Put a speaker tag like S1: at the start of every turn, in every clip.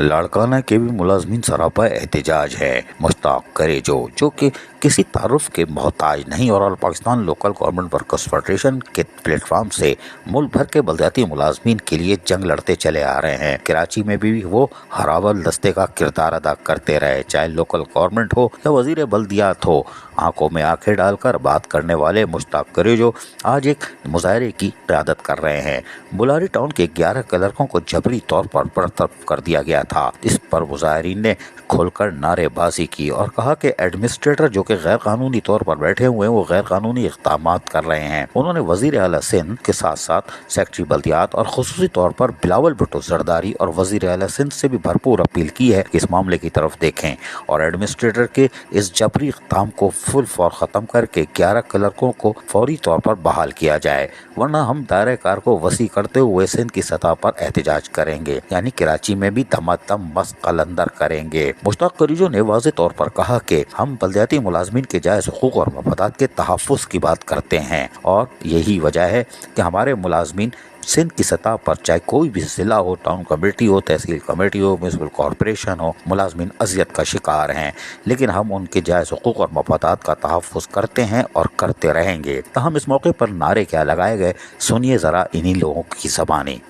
S1: लाड़काना के भी मुलाजमीन सरापा एहतजाज है। मुश्ताक करेजो जो कि किसी तारुफ के मोहताज नहीं और all Pakistan local government workers federation के प्लेटफॉर्म से मुल्क भर के बलदियाती मुलाजमीन के लिए जंग लड़ते चले आ रहे हैं। कराची में भी वो हरावल दस्ते का किरदार अदा करते रहे, चाहे लोकल गवर्नमेंट हो या वजीर बल्दियात हो। आंखों में आंखें डालकर बात करने वाले मुश्ताक करेजो आज एक मुजाहरे की क़यादत कर रहे हैं। बुलारी टाउन के 11 क्लर्कों को जबरी तौर पर बर्तरफ कर दिया गया था। इस पर मुजाहरीन ने खोलकर नारेबाजी की और कहा कि एडमिनिस्ट्रेटर जो कि गैर कानूनी तौर पर बैठे हुए हैं वो गैर कानूनी इक़दामात कर रहे हैं। उन्होंने वजीर आला सिंध के साथ साथ सेक्रेटरी बल्दियात और खुसूसी तौर पर बिलावल भुट्टो जरदारी और वजीर आला सिंध से भी भरपूर अपील की है कि इस मामले की तरफ देखें और एडमिनिस्ट्रेटर के इस जबरी इक़दाम को फुल फौर ख़त्म करके 11 क्लर्कों को फौरी तौर पर बहाल किया जाए, वरना हम दायरे कार को वसी करते हुए सिंध की सतह पर एहतजाज करेंगे, यानी कराची में भी धमाधम मस्त कलंदर करेंगे। मुश्ताक करेजो ने वाज़ेह तौर पर कहा कि हम बल्दियाती मुलाजमीन के जायज़ हुकूक और मफादात के तहफ़्फ़ुज़ की बात करते हैं और यही वजह है कि हमारे मुलाजमीन सिंध की सतह पर चाहे कोई भी ज़िला हो, टाउन कमेटी हो, तहसील कमेटी हो, म्यूनसिपल कॉरपोरेशन हो, मुलाजमीन अज़ियत का शिकार हैं, लेकिन हम उनके जायज़ हुकूक और मफादात का तहफ़्फ़ुज़ करते हैं और करते रहेंगे। तहम इस मौके पर नारे क्या लगाए गए, सुनिए ज़रा इन्हीं लोगों की ज़बानी।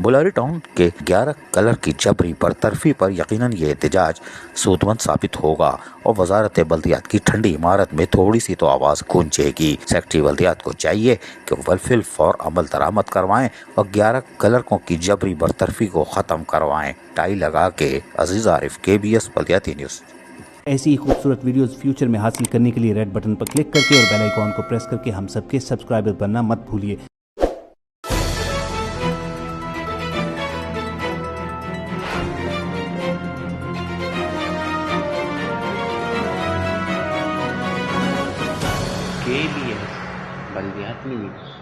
S1: बुलारी टाउन के 11 क्लर्क की जबरी बरतरफी पर यकीनन ये एहतजाज सूदमंद साबित होगा और वजारत बल्दियात की ठंडी इमारत में थोड़ी सी तो आवाज़ गूंजेगी। सेक्रेटरी बल्दियात को चाहिए कि वल्फिल फौर अमल दरामद करवाएं और 11 क्लर्कों की जबरी बरतरफी को ख़त्म करवाएं। टाई लगा के अजीज़ आरिफ, KBS बल्दियाती न्यूज़।
S2: ऐसी ही खूबसूरत वीडियोस फ्यूचर में हासिल करने के लिए रेड बटन पर क्लिक करके और बेल आइकॉन को प्रेस करके हम सबके सब्सक्राइबर बनना मत भूलिए।
S3: KBS बल्दियाती न्यूज़।